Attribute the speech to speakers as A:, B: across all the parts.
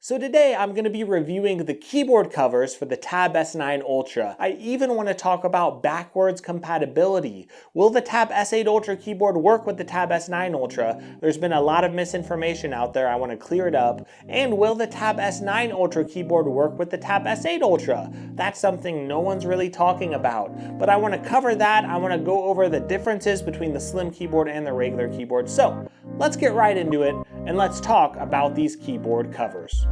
A: So today I'm going to be reviewing the keyboard covers for the Tab S9 Ultra. I even want to talk about backwards compatibility. Will the Tab S8 Ultra keyboard work with the Tab S9 Ultra? There's been a lot of misinformation out there, I want to clear it up. And will the Tab S9 Ultra keyboard work with the Tab S8 Ultra? That's something no one's really talking about. But I want to cover that, I want to go over the differences between the slim keyboard and the regular keyboard. So let's get right into it and let's talk about these keyboard covers.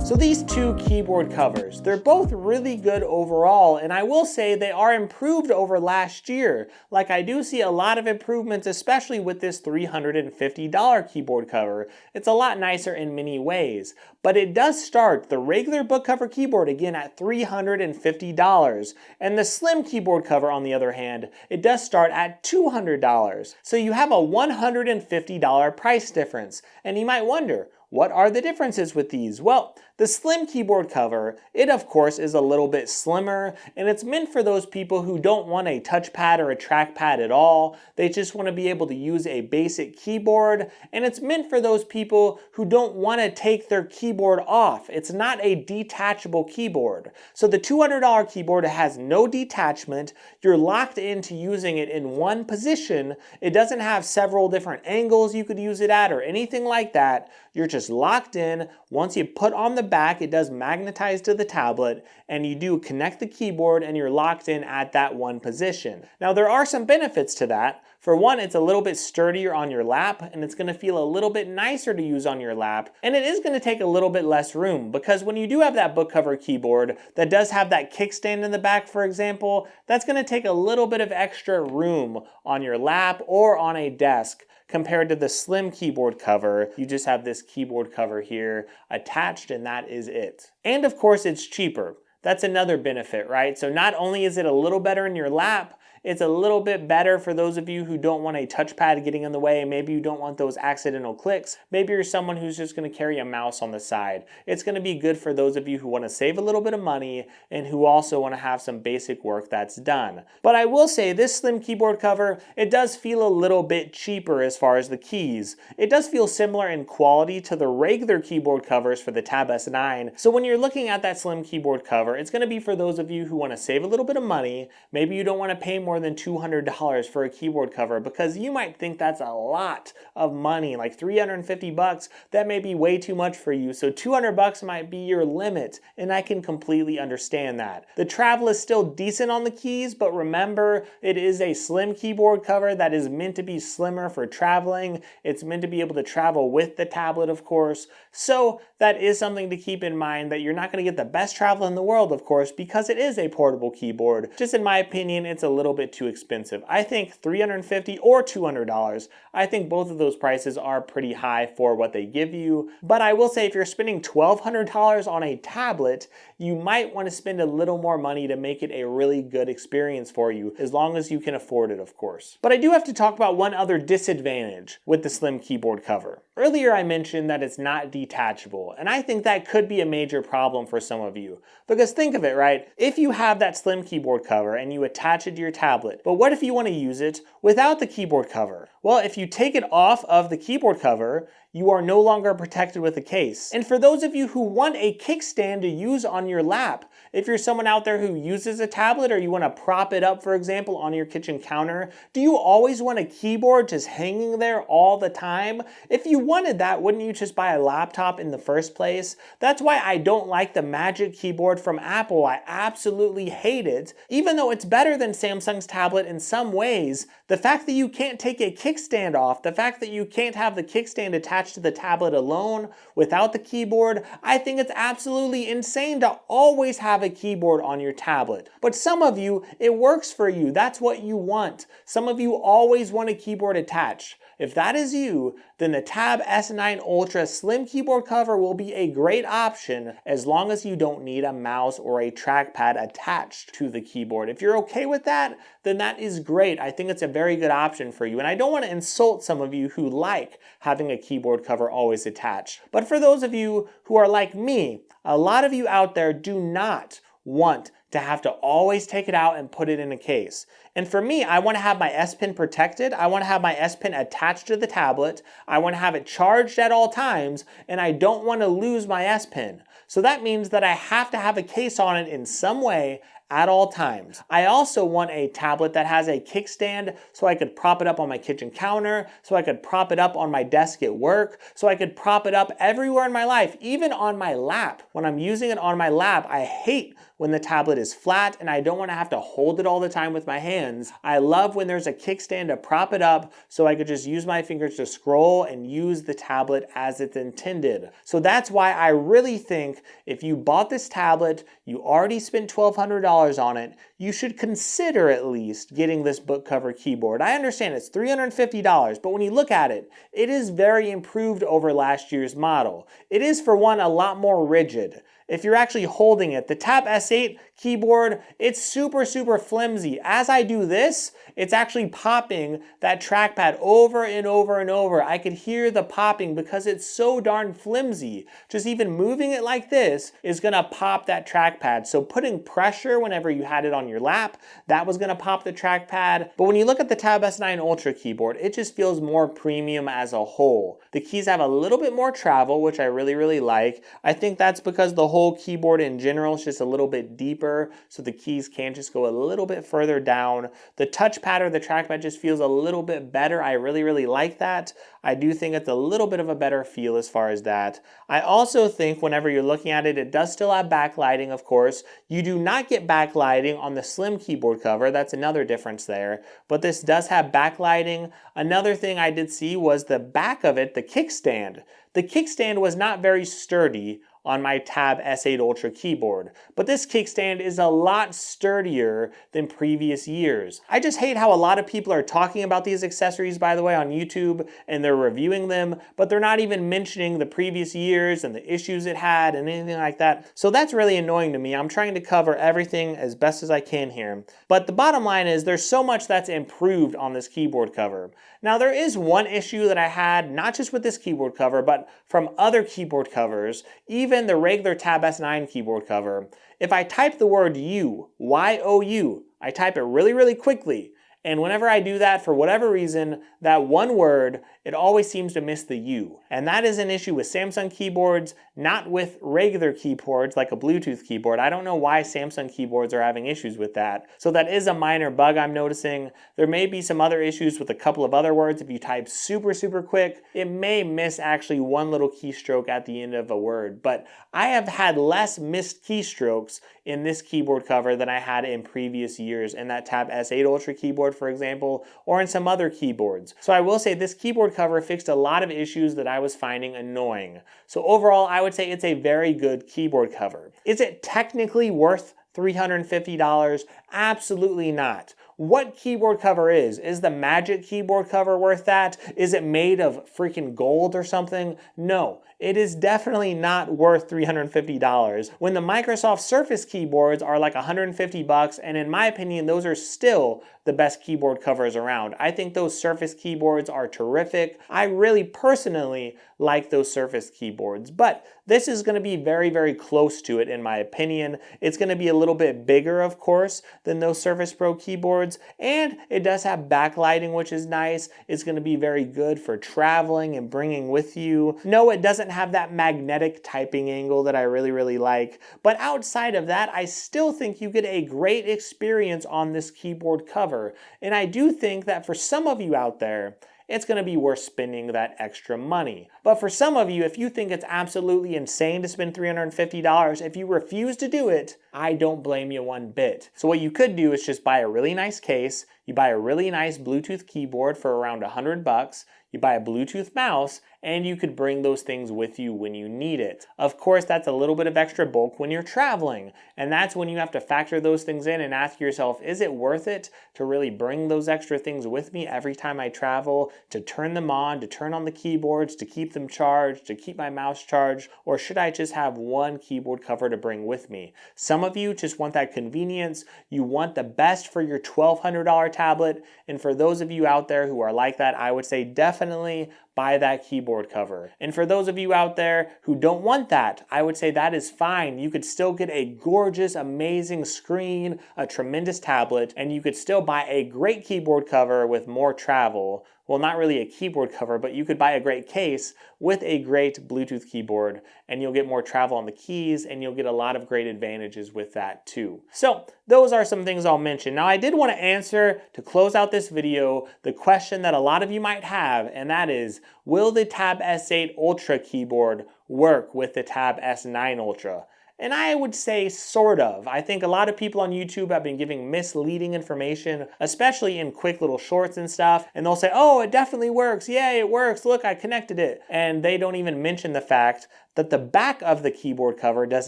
A: So these two keyboard covers, they're both really good overall, and I will say they are improved over last year. Like, I do see a lot of improvements, especially with this $350 keyboard cover. It's a lot nicer in many ways, but it does start the regular book cover keyboard again at $350, and the slim keyboard cover, on the other hand, it does start at $200. So you have a $150 price difference, and you might wonder, what are the differences with these? Well, the slim keyboard cover, it of course is a little bit slimmer, and it's meant for those people who don't want a touchpad or a trackpad at all. They just want to be able to use a basic keyboard, and it's meant for those people who don't want to take their keyboard off. It's not a detachable keyboard. So the $200 keyboard has no detachment. You're locked into using it in one position. It doesn't have several different angles you could use it at or anything like that. You're just locked in. Once you put on the back, it does magnetize to the tablet, and you do connect the keyboard and you're locked in at that one position. Now there are some benefits to that. For one, it's a little bit sturdier on your lap, and it's going to feel a little bit nicer to use on your lap, and it is going to take a little bit less room, because when you do have that book cover keyboard that does have that kickstand in the back, for example, that's going to take a little bit of extra room on your lap or on a desk. Compared to the slim keyboard cover, you just have this keyboard cover here attached, and that is it. And of course, it's cheaper. That's another benefit, right? So not only is it a little better in your lap, it's a little bit better for those of you who don't want a touchpad getting in the way. Maybe you don't want those accidental clicks. Maybe you're someone who's just going to carry a mouse on the side. It's going to be good for those of you who want to save a little bit of money and who also want to have some basic work that's done. But I will say this slim keyboard cover, it does feel a little bit cheaper as far as the keys. It does feel similar in quality to the regular keyboard covers for the Tab S9. So when you're looking at that slim keyboard cover, it's going to be for those of you who want to save a little bit of money. Maybe you don't want to pay more than $200 for a keyboard cover, because you might think that's a lot of money, like $350. That may be way too much for you. So $200 might be your limit, and I can completely understand that. The travel is still decent on the keys, but remember, it is a slim keyboard cover that is meant to be slimmer for traveling. It's meant to be able to travel with the tablet, of course. So that is something to keep in mind, that you're not going to get the best travel in the world, of course, because it is a portable keyboard. Just in my opinion, it's a little bit too expensive. I think $350 or $200. I think both of those prices are pretty high for what they give you. But I will say, if you're spending $1,200 on a tablet, you might want to spend a little more money to make it a really good experience for you, as long as you can afford it, of course. But I do have to talk about one other disadvantage with the slim keyboard cover. Earlier I mentioned that it's not detachable, and I think that could be a major problem for some of you. Because think of it, right? If you have that slim keyboard cover and you attach it to your tablet, but what if you want to use it without the keyboard cover? Well, if you take it off of the keyboard cover, you are no longer protected with a case. And for those of you who want a kickstand to use on your lap, if you're someone out there who uses a tablet, or you want to prop it up, for example, on your kitchen counter, do you always want a keyboard just hanging there all the time? If you wanted that, wouldn't you just buy a laptop in the first place? That's why I don't like the Magic Keyboard from Apple. I absolutely hate it. Even though it's better than Samsung's tablet in some ways, the fact that you can't take a kickstand off, the fact that you can't have the kickstand attached to the tablet alone without the keyboard, I think it's absolutely insane to always have a keyboard on your tablet. But some of you, it works for you. That's what you want. Some of you always want a keyboard attached. If that is you, then the Tab S9 Ultra slim keyboard cover will be a great option, as long as you don't need a mouse or a trackpad attached to the keyboard. If you're okay with that, then that is great. I think it's a very good option for you. And I don't want to insult some of you who like having a keyboard cover always attached. But for those of you who are like me, a lot of you out there do not want to have to always take it out and put it in a case. And for me, I want to have my S Pen protected. I want to have my S Pen attached to the tablet. I want to have it charged at all times, and I don't want to lose my S Pen. So that means that I have to have a case on it in some way at all times. I also want a tablet that has a kickstand so I could prop it up on my kitchen counter, so I could prop it up on my desk at work, so I could prop it up everywhere in my life, even on my lap. When I'm using it on my lap, I hate when the tablet is flat and I don't want to have to hold it all the time with my hands. I love when there's a kickstand to prop it up so I could just use my fingers to scroll and use the tablet as it's intended. So that's why I really think if you bought this tablet, you already spent $1,200 on it, you should consider at least getting this book cover keyboard. I understand it's $350, but when you look at it, it is very improved over last year's model. It is, for one, a lot more rigid. If you're actually holding it, the Tab S8 keyboard, it's super flimsy. As I do this, it's actually popping that trackpad over and over and over. I could hear the popping because it's so darn flimsy. Just even moving it like this is gonna pop that trackpad. So putting pressure whenever you had it on your lap, that was gonna pop the trackpad. But when you look at the Tab S9 Ultra keyboard, it just feels more premium as a whole. The keys have a little bit more travel, which I really like. I think that's because the whole keyboard in general is just a little bit deeper, so the keys can just go a little bit further down. The touchpad or the trackpad just feels a little bit better. I really like that. I do think it's a little bit of a better feel as far as that. I also think whenever you're looking at it, it does still have backlighting, of course. You do not get backlighting on the slim keyboard cover. That's another difference there. But this does have backlighting. Another thing I did see was the back of it, the kickstand. The kickstand was not very sturdy on my Tab S8 Ultra keyboard, but this kickstand is a lot sturdier than previous years. I just hate how a lot of people are talking about these accessories, by the way, on YouTube, and they're reviewing them, but they're not even mentioning the previous years and the issues it had and anything like that. So that's really annoying to me. I'm trying to cover everything as best as I can here. But the bottom line is there's so much that's improved on this keyboard cover. Now there is one issue that I had, not just with this keyboard cover, but from other keyboard covers, even the regular Tab S9 keyboard cover. If I type the word U, Y-O-U, I type it really quickly. And whenever I do that, for whatever reason, that one word, it always seems to miss the U. And that is an issue with Samsung keyboards, not with regular keyboards like a Bluetooth keyboard. I don't know why Samsung keyboards are having issues with that. So that is a minor bug I'm noticing. There may be some other issues with a couple of other words. If you type super quick, it may miss actually one little keystroke at the end of a word. But I have had less missed keystrokes in this keyboard cover than I had in previous years in that Tab S8 Ultra keyboard, for example, or in some other keyboards. So I will say this keyboard cover fixed a lot of issues that I was finding annoying. So overall, I would say it's a very good keyboard cover. Is it technically worth $350? Absolutely not. What keyboard cover is? Is the Magic keyboard cover worth that? Is it made of freaking gold or something? No, it is definitely not worth $350. When the Microsoft Surface keyboards are like $150, and in my opinion, those are still the best keyboard covers around. I think those Surface keyboards are terrific. I really personally like those Surface keyboards, but this is going to be very close to it in my opinion. It's going to be a little bit bigger, of course, than those Surface Pro keyboards, and it does have backlighting, which is nice. It's going to be very good for traveling and bringing with you. No, it doesn't have that magnetic typing angle that I really like, but outside of that, I still think you get a great experience on this keyboard cover, and I do think that for some of you out there, it's going to be worth spending that extra money. But for some of you, if you think it's absolutely insane to spend $350, if you refuse to do it, I don't blame you one bit. So what you could do is just buy a really nice case, you buy a really nice Bluetooth keyboard for around $100, you buy a Bluetooth mouse, and you could bring those things with you when you need it. Of course, that's a little bit of extra bulk when you're traveling, and that's when you have to factor those things in and ask yourself, is it worth it to really bring those extra things with me every time I travel, to turn them on, to turn on the keyboards, to keep them charged, to keep my mouse charged, or should I just have one keyboard cover to bring with me? Some of you just want that convenience. You want the best for your $1,200 tablet. And for those of you out there who are like that, I would say definitely buy that keyboard cover. And for those of you out there who don't want that, I would say that is fine. You could still get a gorgeous, amazing screen, a tremendous tablet, and you could still buy a great keyboard cover with more travel. Well, not really a keyboard cover, but you could buy a great case with a great Bluetooth keyboard, and you'll get more travel on the keys, and you'll get a lot of great advantages with that too. So those are some things I'll mention. Now, I did want to answer, to close out this video, the question that a lot of you might have, and that is, will the Tab S8 Ultra keyboard work with the Tab S9 Ultra? And I would say sort of. I think a lot of people on YouTube have been giving misleading information, especially in quick little shorts and stuff. And they'll say, oh, it definitely works. Yay, it works. Look, I connected it. And they don't even mention the fact that the back of the keyboard cover does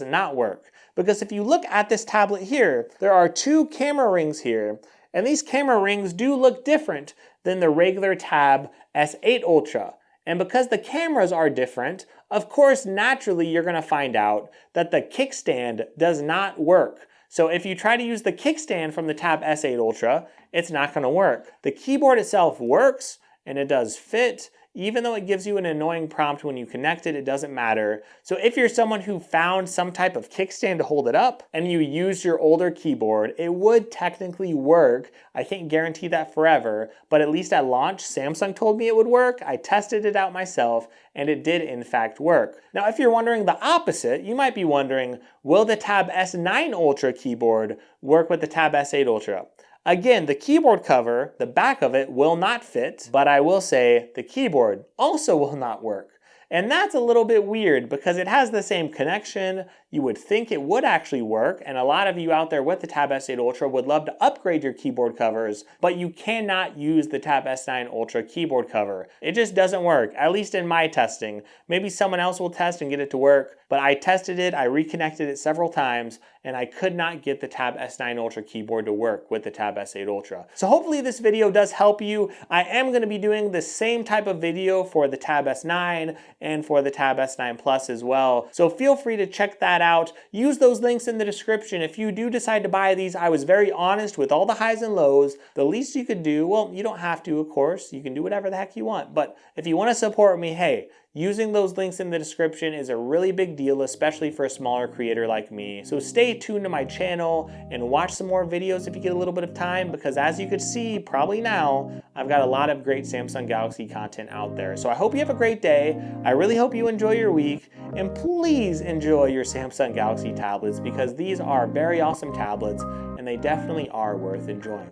A: not work. Because if you look at this tablet here, there are two camera rings here. And these camera rings do look different than the regular Tab S8 Ultra. And because the cameras are different, of course, naturally, you're going to find out that the kickstand does not work. So if you try to use the kickstand from the Tab S8 Ultra, it's not going to work. The keyboard itself works, and it does fit. Even though it gives you an annoying prompt when you connect it, it doesn't matter. So if you're someone who found some type of kickstand to hold it up and you use your older keyboard, it would technically work. I can't guarantee that forever, but at least at launch, Samsung told me it would work. I tested it out myself, and it did in fact work. Now, if you're wondering the opposite, you might be wondering, will the Tab S9 Ultra keyboard work with the Tab S8 Ultra? Again, the keyboard cover, the back of it, will not fit, but I will say the keyboard also will not work. And that's a little bit weird because it has the same connection. You would think it would actually work, and a lot of you out there with the Tab S8 Ultra would love to upgrade your keyboard covers, but you cannot use the Tab S9 Ultra keyboard cover. It just doesn't work, at least in my testing. Maybe someone else will test and get it to work, but I tested it, I reconnected it several times, and I could not get the Tab S9 Ultra keyboard to work with the Tab S8 Ultra. So hopefully this video does help you. I am going to be doing the same type of video for the Tab S9 and for the Tab S9 Plus as well. So feel free to check that out. Use those links in the description. If you do decide to buy these, I was very honest with all the highs and lows. The least you could do, well, you don't have to, of course. You can do whatever the heck you want. But if you want to support me, hey, using those links in the description is a really big deal, especially for a smaller creator like me. So stay tuned to my channel and watch some more videos if you get a little bit of time, because as you could see, probably now, I've got a lot of great Samsung Galaxy content out there. So I hope you have a great day. I really hope you enjoy your week, and please enjoy your Samsung Galaxy tablets, because these are very awesome tablets and they definitely are worth enjoying.